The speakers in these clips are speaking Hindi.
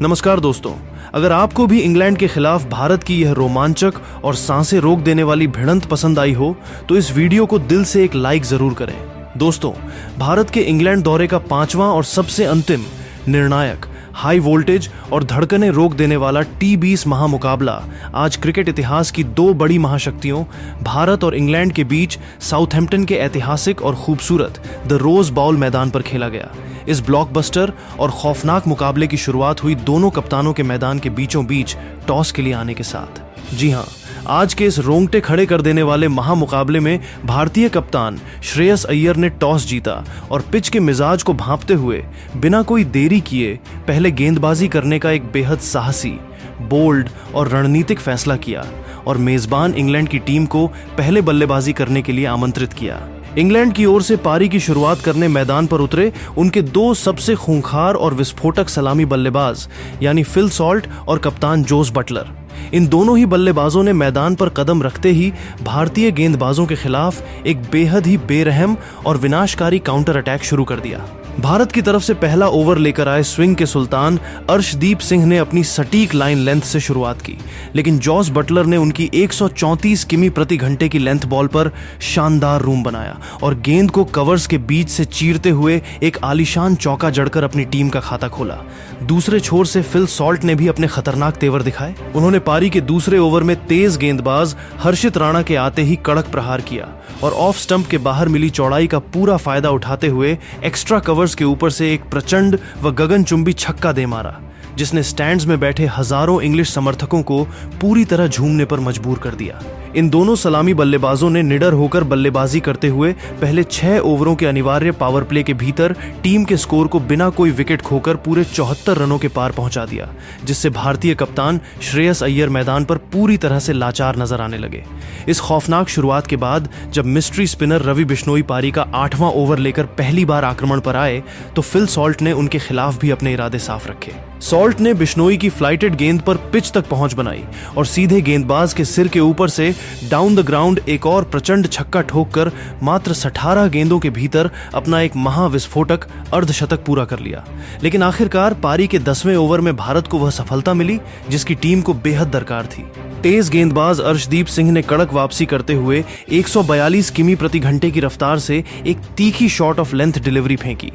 नमस्कार दोस्तों, अगर आपको भी इंग्लैंड के खिलाफ भारत की यह रोमांचक और सांसें रोक देने वाली भिड़ंत पसंद आई हो तो इस वीडियो को दिल से एक लाइक जरूर करें। दोस्तों, भारत के इंग्लैंड दौरे का 5वां और सबसे अंतिम, निर्णायक, हाई वोल्टेज और धड़कनें रोक देने वाला T20 महामुकाबला आज क्रिकेट इतिहास की दो बड़ी महाशक्तियों भारत और इंग्लैंड के बीच साउथहैम्पटन के ऐतिहासिक और खूबसूरत द रोज बाउल मैदान पर खेला गया। इस ब्लॉकबस्टर और खौफनाक मुकाबले की शुरुआत हुई दोनों कप्तानों के मैदान के बीचों बीच टॉस के लिए आने के साथ। जी हां, आज के इस रोंगटे खड़े कर देने वाले महामुकाबले में भारतीय कप्तान श्रेयस अय्यर ने टॉस जीता और पिच के मिजाज को भांपते हुए बिना कोई देरी किए पहले गेंदबाजी करने का एक बेहद साहसी, बोल्ड और रणनीतिक फैसला किया और मेजबान इंग्लैंड की टीम को पहले बल्लेबाजी करने के लिए आमंत्रित किया। इंग्लैंड की ओर से पारी की शुरुआत करने मैदान पर उतरे उनके दो सबसे खूंखार और विस्फोटक सलामी बल्लेबाज यानी फिल सॉल्ट और कप्तान जोस बटलर। इन दोनों ही बल्लेबाजों ने मैदान पर कदम रखते ही भारतीय गेंदबाजों के खिलाफ एक बेहद ही बेरहम और विनाशकारी काउंटर अटैक शुरू कर दिया। भारत की तरफ से पहला ओवर लेकर आए स्विंग के सुल्तान अर्शदीप सिंह ने अपनी सटीक लाइन लेंथ से शुरुआत की, लेकिन जॉस बटलर ने उनकी 134 किमी प्रति घंटे की लेंथ बॉल पर शानदार रूम बनाया और गेंद को कवर्स के बीच से चीरते हुए एक आलीशान चौका जड़कर अपनी टीम का खाता खोला। दूसरे छोर से फिल सॉल्ट ने भी अपने खतरनाक तेवर दिखाए। उन्होंने पारी के दूसरे ओवर में तेज गेंदबाज हर्षित राणा के आते ही कड़क प्रहार किया और ऑफ स्टंप के बाहर मिली चौड़ाई का पूरा फायदा उठाते हुए एक्स्ट्रा कवर्स के ऊपर से एक प्रचंड व गगनचुंबी छक्का दे मारा, जिसने स्टैंड्स में बैठे हजारों इंग्लिश समर्थकों को पूरी तरह झूमने पर मजबूर कर दिया। इन दोनों सलामी बल्लेबाजों ने निडर होकर बल्लेबाजी करते हुए पहले 6 ओवरों के अनिवार्य पावर प्ले के भीतर टीम के स्कोर को बिना कोई विकेट खोकर पूरे 74 रनों के पार पहुंचा दिया, जिससे भारतीय कप्तान श्रेयस अय्यर मैदान पर पूरी तरह से लाचार नजर आने लगे। इस खौफनाक शुरुआत के बाद जब मिस्ट्री स्पिनर रवि बिश्नोई पारी का 8वां ओवर लेकर पहली बार आक्रमण पर आए तो फिल सॉल्ट ने उनके खिलाफ भी अपने इरादे साफ रखे। सॉल्ट ने बिश्नोई की फ्लाइटेड गेंद पर पिच तक पहुंच बनाई और सीधे गेंदबाज के सिर के ऊपर से डाउन द ग्राउंड एक और प्रचंड छक्का ठोककर मात्र 18 गेंदों के भीतर अपना एक महाविस्फोटक अर्धशतक पूरा कर लिया। लेकिन आखिरकार पारी के 10वें ओवर में भारत को वह सफलता मिली जिसकी टीम को बेहद दरकार थी। तेज गेंदबाज अर्शदीप सिंह ने कड़क वापसी करते हुए 142 किमी प्रति घंटे की रफ्तार से एक तीखी शॉट ऑफ लेंथ डिलीवरी फेंकी,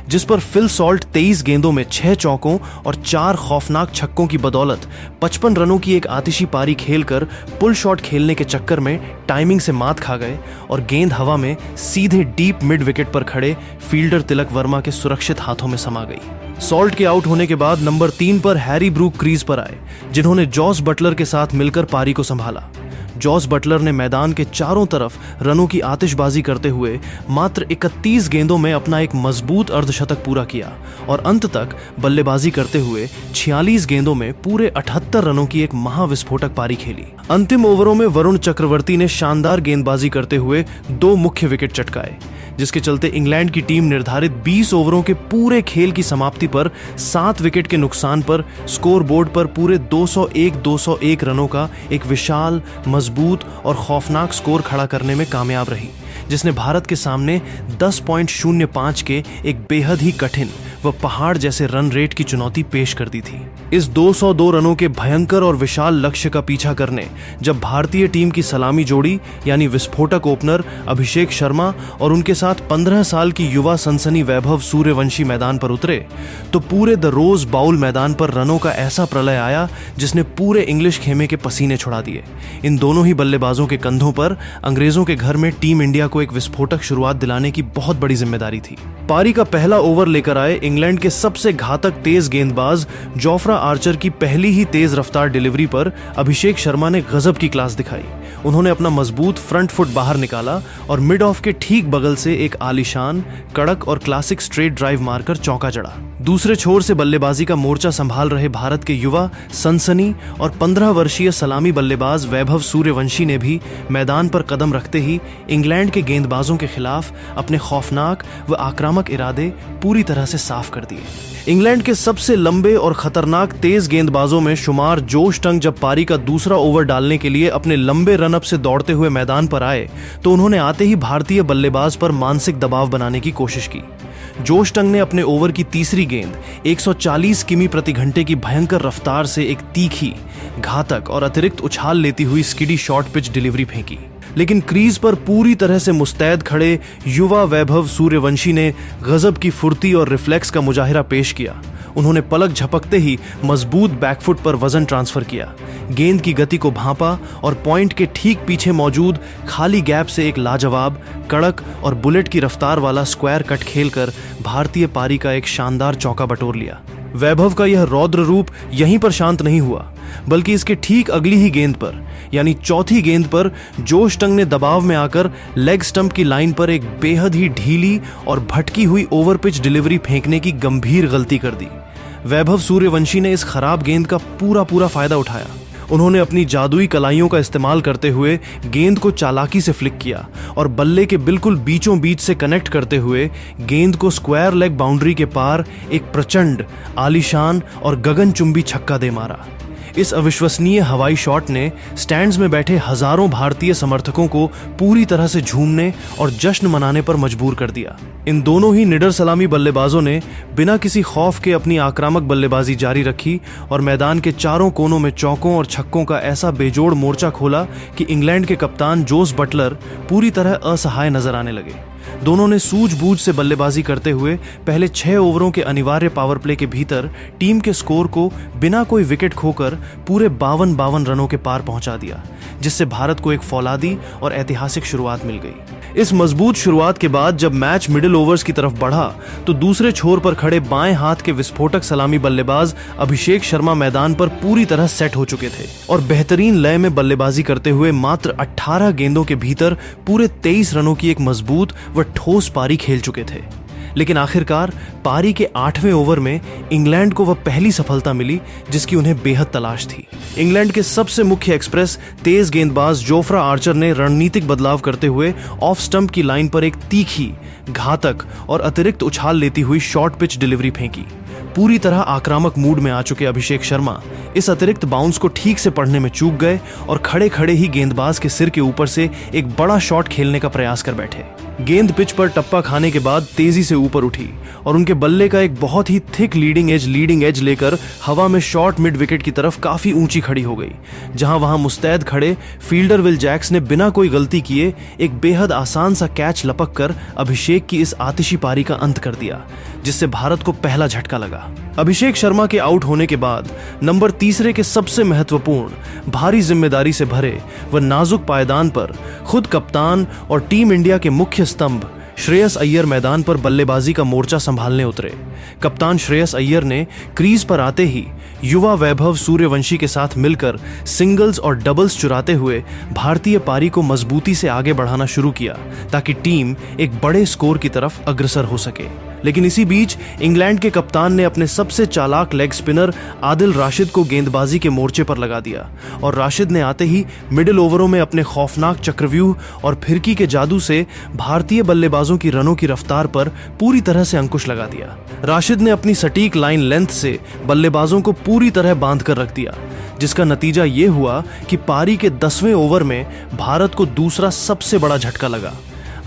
जिस पर फिल सॉल्ट 23 गेंदों में 6 चौकों और 4 खौफनाक छक्कों की बदौलत 55 रनों की एक आतिशी पारी खेलकर पुल शॉट खेलने के चक्कर में टाइमिंग से मात खा गए और गेंद हवा में सीधे डीप मिड विकेट पर खड़े फील्डर तिलक वर्मा के सुरक्षित हाथों में समा गई। सॉल्ट के आउट होने के बाद नंबर 3 पर हैरी ब्रूक क्रीज पर आए, जिन्होंने जॉस बटलर के साथ मिलकर पारी को संभाला। जॉस बटलर ने मैदान के चारों तरफ रनों की आतिशबाजी करते हुए मात्र 31 गेंदों में अपना एक मजबूत अर्धशतक पूरा किया और अंत तक बल्लेबाजी करते हुए 46 गेंदों में पूरे 78 रनों की एक महाविस्फोटक पारी खेली। अंतिम ओवरों में वरुण चक्रवर्ती ने शानदार गेंदबाजी करते हुए 2 मुख्य विकेट चटकाए, जिसके चलते इंग्लैंड की टीम निर्धारित 20 ओवरों के पूरे खेल की समाप्ति पर 7 विकेट के नुकसान पर स्कोर बोर्ड पर पूरे 201 रनों का एक विशाल, मजबूत और खौफनाक स्कोर खड़ा करने में कामयाब रही, जिसने भारत के सामने 10.05 के एक बेहद ही कठिन व पहाड़ जैसे रन रेट की चुनौती पेश कर दी थी। इस 202 रनों के भयंकर और विशाल लक्ष्य का पीछा करने जब भारतीय टीम की सलामी जोड़ी यानी विस्फोटक ओपनर अभिषेक शर्मा और उनके साथ 15 साल की युवा सनसनी वैभव सूर्यवंशी मैदान पर उतरे तो पूरे द रोज बाउल मैदान पर रनों का ऐसा प्रलय आया जिसने पूरे इंग्लिश खेमे के पसीने छुड़ा दिए। इन दोनों ही बल्लेबाजों के कंधों पर अंग्रेजों के घर में टीम इंडिया को एक विस्फोटक शुरुआत दिलाने की बहुत बड़ी जिम्मेदारी थी। पारी का पहला ओवर लेकर आए इंग्लैंड के सबसे घातक तेज गेंदबाज जोफ्रा आर्चर की पहली ही तेज रफ्तार डिलीवरी पर अभिषेक शर्मा ने गजब की क्लास दिखाई। उन्होंने अपना मजबूत फ्रंट फुट बाहर निकाला और मिड ऑफ के ठीक बगल से एक आलीशान, कड़क और क्लासिक स्ट्रेट ड्राइव मारकर चौका जड़ा। दूसरे छोर से बल्लेबाजी का मोर्चा संभाल रहे भारत के युवा, सनसनी और 15 वर्षीय सलामी बल्लेबाज वैभव सूर्यवंशी ने भी मैदान पर कदम रखते ही इंग्लैंड के गेंदबाजों के खिलाफ अपने खौफनाक व आक्रामक इरादे पूरी तरह से साफ कर दिए। इंग्लैंड के सबसे लंबे और खतरनाक तेज गेंदबाजों में शुमार जोश टंग जब पारी का दूसरा ओवर डालने के लिए अपने लंबे रनअप से दौड़ते हुए मैदान पर आए तो उन्होंने आते ही भारतीय बल्लेबाज पर मानसिक दबाव बनाने की कोशिश की। जोश टंग ने अपने ओवर की तीसरी गेंद 140 किमी प्रति घंटे की भयंकर रफ्तार से एक तीखी, घातक और अतिरिक्त उछाल लेती हुई स्किडी शॉर्ट पिच डिलीवरी फेंकी। लेकिन क्रीज पर पूरी तरह से मुस्तैद खड़े युवा वैभव सूर्यवंशी ने गजब की फुर्ती और रिफ्लेक्स का मुजाहिरा पेश किया। उन्होंने पलक झपकते ही मजबूत बैकफुट पर वजन ट्रांसफर किया, गेंद की गति को भांपा और पॉइंट के ठीक पीछे मौजूद खाली गैप से एक लाजवाब, कड़क और बुलेट की रफ्तार वाला स्क्वायर कट खेलकर भारतीय पारी का एक शानदार चौका बटोर लिया। वैभव का यह रौद्र रूप यहीं पर शांत नहीं हुआ, बल्कि इसके ठीक अगली ही गेंद पर यानी चौथी गेंद पर जोश टंग ने दबाव में आकर लेग स्टंप की लाइन पर एक बेहद ही ढीली और भटकी हुई ओवर पिच डिलीवरी फेंकने की गंभीर गलती कर दी। वैभव सूर्यवंशी ने इस खराब गेंद का पूरा फायदा उठाया। उन्होंने अपनी जादुई कलाइयों का इस्तेमाल करते हुए गेंद को चालाकी से फ्लिक किया और बल्ले के बिल्कुल बीचों बीच से कनेक्ट करते हुए गेंद को स्क्वायर लेग बाउंड्री के पार एक प्रचंड, आलीशान और गगनचुंबी छक्का दे मारा। इस अविश्वसनीय हवाई शॉट ने स्टैंड्स में बैठे हजारों भारतीय समर्थकों को पूरी तरह से झूमने और जश्न मनाने पर मजबूर कर दिया। इन दोनों ही निडर सलामी बल्लेबाजों ने बिना किसी खौफ के अपनी आक्रामक बल्लेबाजी जारी रखी और मैदान के चारों कोनों में चौकों और छक्कों का ऐसा बेजोड़ मोर्चा खोला कि इंग्लैंड के कप्तान जोस बटलर पूरी तरह असहाय नजर आने लगे। दोनों ने सूझबूझ से बल्लेबाजी करते हुए पहले 6 ओवरों के अनिवार्य पावर प्ले के भीतर टीम के स्कोर को बिना कोई विकेट खोकर पूरे 52 रनों के पार पहुंचा दिया, जिससे भारत को एक फौलादी और ऐतिहासिक शुरुआत मिल गई। इस मजबूत शुरुआत के बाद जब मैच मिडिल ओवर्स की तरफ बढ़ा तो दूसरे छोर पर खड़े बाएं हाथ के विस्फोटक सलामी बल्लेबाज अभिषेक शर्मा मैदान पर पूरी तरह सेट हो चुके थे और बेहतरीन लय में बल्लेबाजी करते हुए मात्र 18 गेंदों के भीतर पूरे 23 रनों की एक मजबूत व ठोस पारी खेल चुके थे। लेकिन आखिरकार पारी के 8वें ओवर में इंग्लैंड को वह पहली सफलता मिली जिसकी उन्हें बेहद तलाश थी। इंग्लैंड के सबसे मुख्य एक्सप्रेस तेज गेंदबाज जोफ्रा आर्चर ने रणनीतिक बदलाव करते हुए ऑफ स्टंप की लाइन पर एक तीखी, घातक और अतिरिक्त उछाल लेती हुई शॉर्ट पिच डिलीवरी फेंकी। पूरी तरह आक्रामक मूड में आ चुके अभिषेक शर्मा इस अतिरिक्त बाउंस को ठीक से पढ़ने में चूक गए और खड़े खड़े ही गेंदबाज के सिर के ऊपर से एक बड़ा शॉट खेलने का प्रयास कर बैठे। गेंद पिच पर टप्पा खाने के बाद तेजी से ऊपर उठी और उनके बल्ले का एक बहुत ही थिक लीडिंग एज लेकर हवा में शॉर्ट मिड विकेट की तरफ काफी ऊंची खड़ी हो गई, जहां वहां मुस्तैद खड़े फील्डर विल जैक्स ने बिना कोई गलती किए एक बेहद आसान सा कैच लपक कर अभिषेक की इस आतिशी पारी का अंत कर दिया, जिससे भारत को पहला झटका लगा। अभिषेक शर्मा के आउट होने के बाद नंबर तीसरे के सबसे महत्वपूर्ण, भारी जिम्मेदारी से भरे व नाजुक पायदान पर खुद कप्तान और टीम इंडिया के मुख्य स्तंभ श्रेयस अय्यर मैदान पर बल्लेबाजी का मोर्चा संभालने उतरे। कप्तान श्रेयस अय्यर ने क्रीज पर आते ही युवा वैभव सूर्यवंशी के साथ मिलकर सिंगल्स और डबल्स चुराते हुए भारतीय पारी को मजबूती से आगे बढ़ाना शुरू किया ताकि टीम एक बड़े स्कोर की तरफ अग्रसर हो सके। लेकिन इसी बीच इंग्लैंड के कप्तान ने अपने सबसे चालाक लेग स्पिनर आदिल राशिद को गेंदबाजी के मोर्चे पर लगा दिया और राशिद ने आते ही मिडिल ओवरों में अपने खौफनाक चक्रव्यूह और फिरकी के जादू से भारतीय बल्लेबाजों की रनों की रफ्तार पर पूरी तरह से अंकुश लगा दिया। राशिद ने अपनी सटीक लाइन लेंथ से बल्लेबाजों को पूरी तरह बांध कर रख दिया, जिसका नतीजा ये हुआ कि पारी के 10वें ओवर में भारत को दूसरा सबसे बड़ा झटका लगा।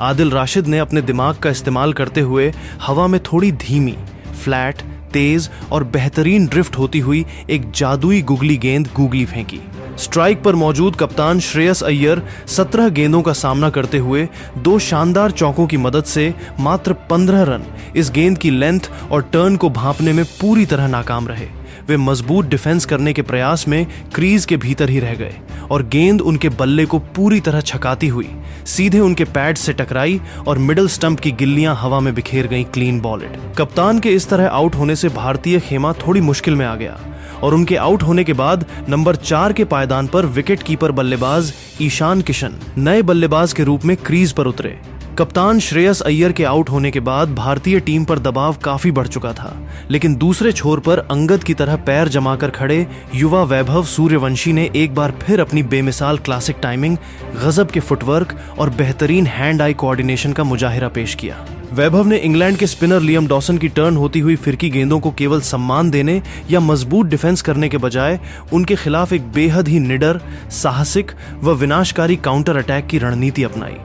आदिल राशिद ने अपने दिमाग का इस्तेमाल करते हुए हवा में थोड़ी धीमी, फ्लैट, तेज और बेहतरीन ड्रिफ्ट होती हुई एक जादुई गुगली गेंद गूगली फेंकी। स्ट्राइक पर मौजूद कप्तान श्रेयस अय्यर 17 गेंदों का सामना करते हुए 2 शानदार चौकों की मदद से मात्र 15 रन इस गेंद की लेंथ और टर्न को भांपने में पूरी तरह नाकाम रहे। वे मजबूत डिफेंस करने के प्रयास में क्रीज के भीतर ही रह गए और गेंद उनके बल्ले को पूरी तरह छकाती हुई सीधे उनके पैड से टकराई और मिडिल स्टंप की गिल्लियां हवा में बिखेर गईं क्लीन बॉल्ड। कप्तान के इस तरह आउट होने से भारतीय खेमा थोड़ी मुश्किल में आ गया और उनके आउट होने के बाद नंबर 4 के पायदान पर विकेट कीपर बल्लेबाज ईशान किशन नए बल्लेबाज के रूप में क्रीज पर उतरे। कप्तान श्रेयस अय्यर के आउट होने के बाद भारतीय टीम पर दबाव काफी बढ़ चुका था, लेकिन दूसरे छोर पर अंगद की तरह पैर जमाकर खड़े युवा वैभव सूर्यवंशी ने एक बार फिर अपनी बेमिसाल क्लासिक टाइमिंग, गजब के फुटवर्क और बेहतरीन हैंड आई कोऑर्डिनेशन का मुजाहिरा पेश किया। वैभव ने इंग्लैंड के स्पिनर लियम डॉसन की टर्न होती हुई फिरकी गेंदों को केवल सम्मान देने या मजबूत डिफेंस करने के बजाय उनके खिलाफ एक बेहद ही निडर, साहसिक व विनाशकारी काउंटर अटैक की रणनीति अपनाई।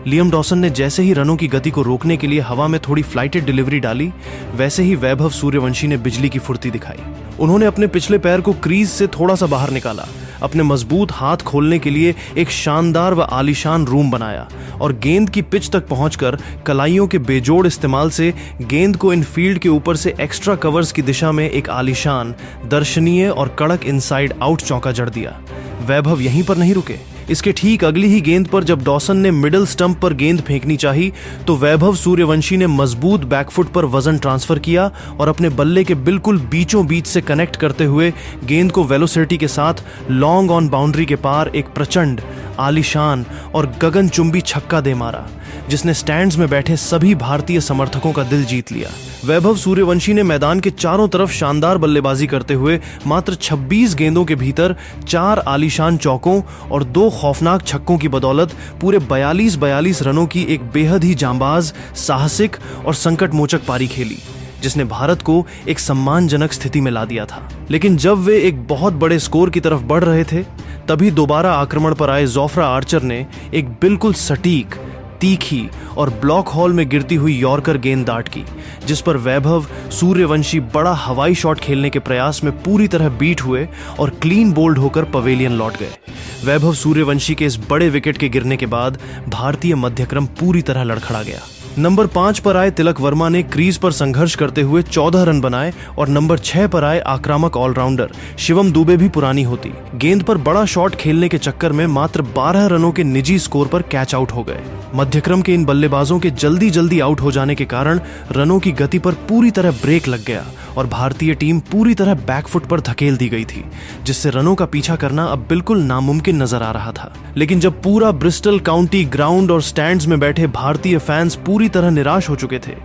लियम डॉसन ने जैसे ही रनों की गति को रोकने के लिए हवा में थोड़ी फ्लाइटेड डिलीवरी डाली, वैसे ही वैभव सूर्यवंशी ने बिजली की फुर्ती दिखाई। उन्होंने अपने पिछले पैर को क्रीज से थोड़ा सा बाहर निकाला, अपने मजबूत हाथ खोलने के लिए एक शानदार व आलीशान रूम बनाया और गेंद की पिच तक पहुंचकर कलाइयों के बेजोड़ इस्तेमाल से गेंद को इन फील्ड के ऊपर से एक्स्ट्रा कवर्स की दिशा में एक आलीशान, दर्शनीय और कड़क इनसाइड आउट चौका जड़ दिया। वैभव यहीं पर नहीं रुके। इसके ठीक अगली ही गेंद पर जब डॉसन ने मिडिल स्टंप पर गेंद फेंकनी चाही तो वैभव सूर्यवंशी ने मजबूत बैकफुट पर वजन ट्रांसफर किया और अपने बल्ले के बिल्कुल बीचों बीच से कनेक्ट करते हुए गेंद को वेलोसिटी के साथ लॉन्ग ऑन बाउंड्री के पार एक प्रचंड, आलीशान और गगनचुंबी छक्का दे मारा, जिसने स्टैंड्स में बैठे सभी भारतीय समर्थकों का दिल जीत लिया। वैभव सूर्यवंशी ने मैदान के चारों तरफ शानदार बल्लेबाजी करते हुए मात्र 26 गेंदों के भीतर 4 आलीशान चौकों और 2 खौफनाक छक्कों की बदौलत पूरे 42 रनों की एक बेहद ही जांबाज, साहसिक और संकटमोचक पारी खेली, जिसने भारत को एक सम्मानजनक स्थिति में ला दिया था। लेकिन जब वे एक बहुत बड़े स्कोर की तरफ बढ़ रहे थे, तभी दोबारा आक्रमण पर आए जोफ्रा आर्चर ने एक बिल्कुल सटीक, तीखी और ब्लॉक हॉल में गिरती हुई यॉर्कर गेंद दाट की, जिस पर वैभव सूर्यवंशी बड़ा हवाई शॉट खेलने के प्रयास में पूरी तरह बीट हुए और क्लीन बोल्ड होकर पवेलियन लौट गए। वैभव सूर्यवंशी के इस बड़े विकेट के गिरने के बाद भारतीय मध्यक्रम पूरी तरह लड़खड़ा गया। नंबर 5 पर आए तिलक वर्मा ने क्रीज पर संघर्ष करते हुए 14 रन बनाए और नंबर 6 पर आए आक्रामक ऑलराउंडर शिवम दुबे भी पुरानी होती गेंद पर बड़ा शॉट खेलने के चक्कर में मात्र 12 रनों के निजी स्कोर पर कैच आउट हो गए। मध्यक्रम के इन बल्लेबाजों के जल्दी आउट हो जाने के कारण रनों की गति पर पूरी तरह ब्रेक लग गया और भारतीय टीम पूरी तरह बैकफुट पर धकेल दी गई थी, जिससे रनों का पीछा करना अब बिल्कुल नामुमकिन नजर आ रहा था। लेकिन जब पूरा ब्रिस्टल काउंटी ग्राउंड और स्टैंड्स में बैठे भारतीय फैंस पूरी तरह निराश हो चुके थे,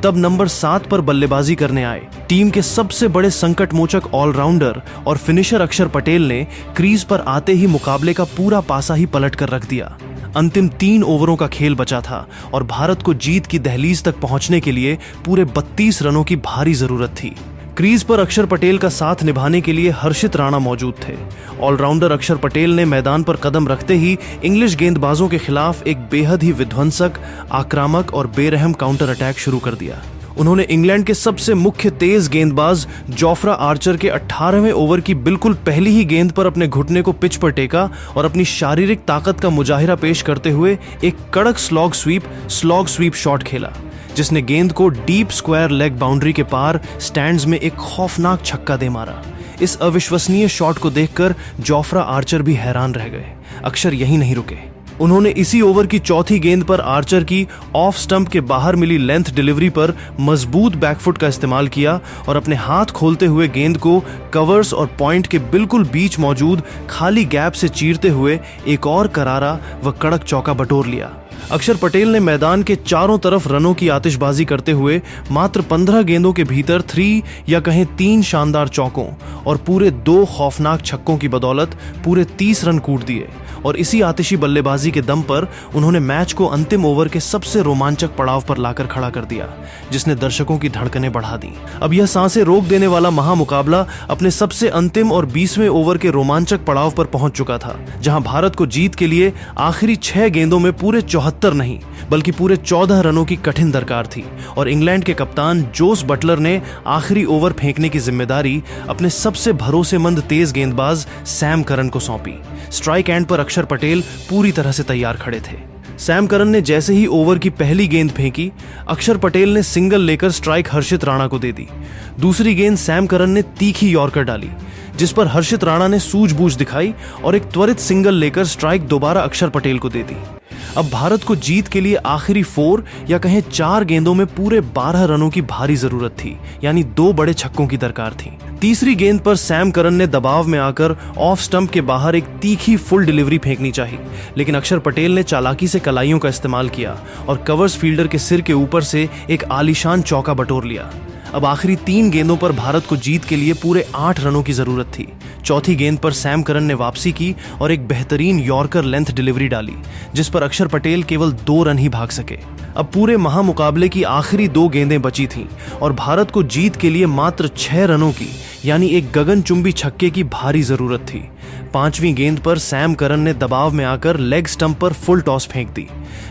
तब नंबर 7 पर बल्लेबाजी करने आए टीम के सबसे बड़े संकटमोचक ऑलराउंडर और फिनिशर अक्षर पटेल ने क्रीज पर आते ही मुकाबले का पूरा पासा ही पलट कर रख दिया। अंतिम 3 ओवरों का खेल बचा था और भारत को जीत की दहलीज तक पहुंचने के लिए पूरे 32 रनों की भारी जरूरत थी। क्रीज पर अक्षर पटेल का साथ निभाने के लिए हर्षित राणा मौजूद थे। ऑलराउंडर अक्षर पटेल ने मैदान पर कदम रखते ही इंग्लिश गेंदबाजों के खिलाफ एक बेहद ही विध्वंसक, आक्रामक और बेरहम काउंटर अटैक शुरू कर दिया। उन्होंने इंग्लैंड के सबसे मुख्य तेज गेंदबाज जोफ्रा आर्चर के 18वें ओवर की बिल्कुल पहली ही गेंद पर अपने घुटने को पिच पर टेका और अपनी शारीरिक ताकत का मुजाहिरा पेश करते हुए एक कड़क स्लॉग स्वीप शॉट खेला, जिसने गेंद को डीप स्क्वायर लेग बाउंड्री के पार स्टैंड्स में एक खौफनाक छक्का दे मारा। इस अविश्वसनीय शॉट को देखकर जोफ्रा आर्चर भी हैरान रह गए। अक्षर यहीं नहीं रुके। उन्होंने इसी ओवर की चौथी गेंद पर आर्चर की ऑफ स्टंप के बाहर मिली लेंथ डिलीवरी पर मजबूत बैकफुट का इस्तेमाल किया और अपने हाथ खोलते हुए गेंद को कवर्स और पॉइंट के बिल्कुल बीच मौजूद खाली गैप से चीरते हुए एक और करारा व कड़क चौका बटोर लिया। अक्षर पटेल ने मैदान के चारों तरफ रनों की आतिशबाजी करते हुए मात्र 15 गेंदों के भीतर 3 या कहें 3 शानदार चौकों और पूरे 2 खौफनाक छक्कों की बदौलत पूरे 30 रन कूट दिए और इसी आतिशी बल्लेबाजी के दम पर उन्होंने मैच को अंतिम ओवर के सबसे रोमांचक पड़ाव पर लाकर खड़ा कर दिया, जिसने दर्शकों की धड़कनें बढ़ा दी। अब यह सांसें रोक देने वाला महामुकाबला अपने सबसे अंतिम और 20वें ओवर के रोमांचक पड़ाव पर पहुंच चुका था, जहां भारत को जीत के लिए आखिरी 6 गेंदों में पूरे 74 नहीं बल्कि पूरे 14 रनों की कठिन दरकार थी और इंग्लैंड के कप्तान जोस बटलर ने आखिरी ओवर फेंकने की जिम्मेदारी अपने सबसे भरोसेमंद तेज गेंदबाज सैम करन को सौंपी। स्ट्राइक एंड पर अक्षर पटेल पूरी तरह से तैयार खड़े थे। सैम करन ने जैसे ही ओवर की पहली गेंद फेंकी, अक्षर पटेल ने सिंगल लेकर स्ट्राइक हर्षित राणा को दे दी। दूसरी गेंद सैम करन ने तीखी यॉर्कर डाली, जिस पर हर्षित राणा ने सूझबूझ दिखाई और एक त्वरित सिंगल लेकर स्ट्राइक दोबारा अक्षर पटेल को दे दी। अब भारत को जीत के लिए आखिरी 4 या कहें 4 गेंदों में पूरे 12 रनों की भारी जरूरत थी, यानी 2 बड़े छक्कों की दरकार थी। तीसरी गेंद पर सैम करन ने दबाव में आकर ऑफ स्टंप के बाहर एक तीखी फुल डिलीवरी फेंकनी चाहिए, लेकिन अक्षर पटेल ने चालाकी से कलाइयों का इस्तेमाल किया और कवर्स फील्डर के सिर के ऊपर से एक आलीशान चौका बटोर लिया। अब आखिरी 3 गेंदों पर भारत को जीत के लिए पूरे 8 रनों की जरूरत थी। चौथी गेंद पर सैम करन ने वापसी की और एक बेहतरीन यॉर्कर लेंथ डिलीवरी डाली, जिस पर अक्षर पटेल केवल 2 रन ही भाग सके। अब पूरे महामुकाबले की आखिरी 2 गेंदें बची थीं और भारत को जीत के लिए मात्र 6 रनों की यानी एक गगनचुंबी छक्के की भारी जरूरत थी। 5वीं गेंद पर सैम करन ने दबाव में आकर लेग स्टंप पर फुल टॉस फेंक दी,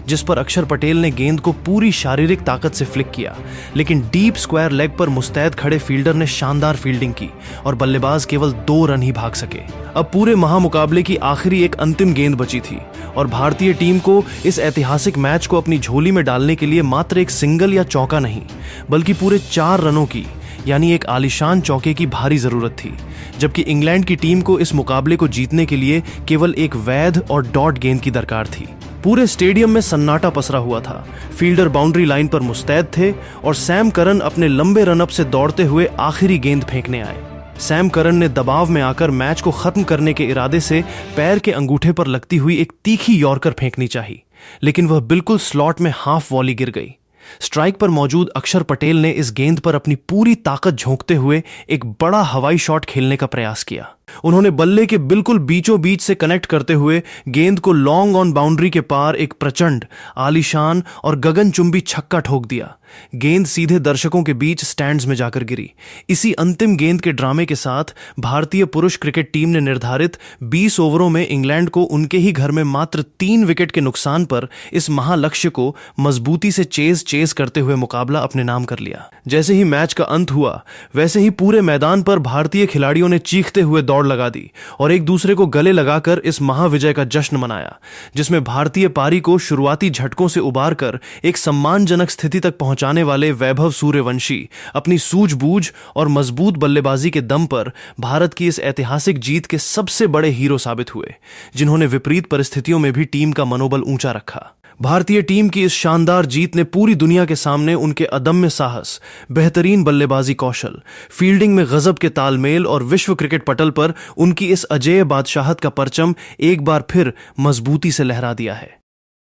जिस पर अक्षर पटेल ने गेंद को पूरी शारीरिक ताकत से फ्लिक किया, लेकिन डीप स्क्वायर लेग पर मुस्तैद खड़े फील्डर ने शानदार फील्डिंग की और बल्लेबाज केवल 2 रन ही भाग सके। अब पूरे महामुकाबले की आखिरी एक अंतिम गेंद बची थी और भारतीय टीम को इस ऐतिहासिक मैच को अपनी झोली में डालने के लिए मात्र एक सिंगल या चौका नहीं, बल्कि पूरे 4 रनों की यानी एक आलीशान चौके की भारी जरूरत थी, जबकि इंग्लैंड की टीम को इस मुकाबले को जीतने के लिए केवल एक वैध और डॉट गेंद की दरकार थी। पूरे स्टेडियम में सन्नाटा पसरा हुआ था। फील्डर बाउंड्री लाइन पर मुस्तैद थे और सैम करन अपने लंबे रनअप से दौड़ते हुए आखिरी गेंद फेंकने आए। सैम करन ने दबाव में आकर मैच को खत्म करने के इरादे से पैर के अंगूठे पर लगती हुई एक तीखी यॉर्कर फेंकनी चाहिए, लेकिन वह बिल्कुल स्लॉट में हाफ वॉली गिर गई। स्ट्राइक पर मौजूद अक्षर पटेल ने इस गेंद पर अपनी पूरी ताकत झोंकते हुए एक बड़ा हवाई शॉट खेलने का प्रयास किया। उन्होंने बल्ले के बिल्कुल बीचों बीच से कनेक्ट करते हुए गेंद को लॉन्ग ऑन बाउंड्री के पार एक प्रचंड, आलीशान और गगनचुंबी छक्का ठोक दिया। गेंद सीधे दर्शकों के बीच स्टैंड्स में जाकर गिरी। इसी अंतिम गेंद के ड्रामे के साथ भारतीय पुरुष क्रिकेट टीम ने निर्धारित 20 ओवरों में इंग्लैंड को उनके ही घर में मात्र 3 विकेट के नुकसान पर इस महालक्ष्य को मजबूती से चेज करते हुए मुकाबला अपने नाम कर लिया। जैसे ही मैच का अंत हुआ, वैसे ही पूरे मैदान पर भारतीय खिलाड़ियों ने चीखते हुए दौड़ लगा दी और एक दूसरे को गले लगाकर इस महाविजय का जश्न मनाया, जिसमें भारतीय पारी को शुरुआती झटकों से उबार कर एक सम्मानजनक स्थिति तक पहुंचाने वाले वैभव सूर्यवंशी अपनी सूझबूझ और मजबूत बल्लेबाजी के दम पर भारत की इस ऐतिहासिक जीत के सबसे बड़े हीरो साबित हुए, जिन्होंने विपरीत परिस्थितियों में भी टीम का मनोबल ऊंचा रखा। भारतीय टीम की इस शानदार जीत ने पूरी दुनिया के सामने उनके अदम्य साहस, बेहतरीन बल्लेबाजी कौशल, फील्डिंग में गजब के तालमेल और विश्व क्रिकेट पटल पर उनकी इस अजेय बादशाहत का परचम एक बार फिर मजबूती से लहरा दिया है।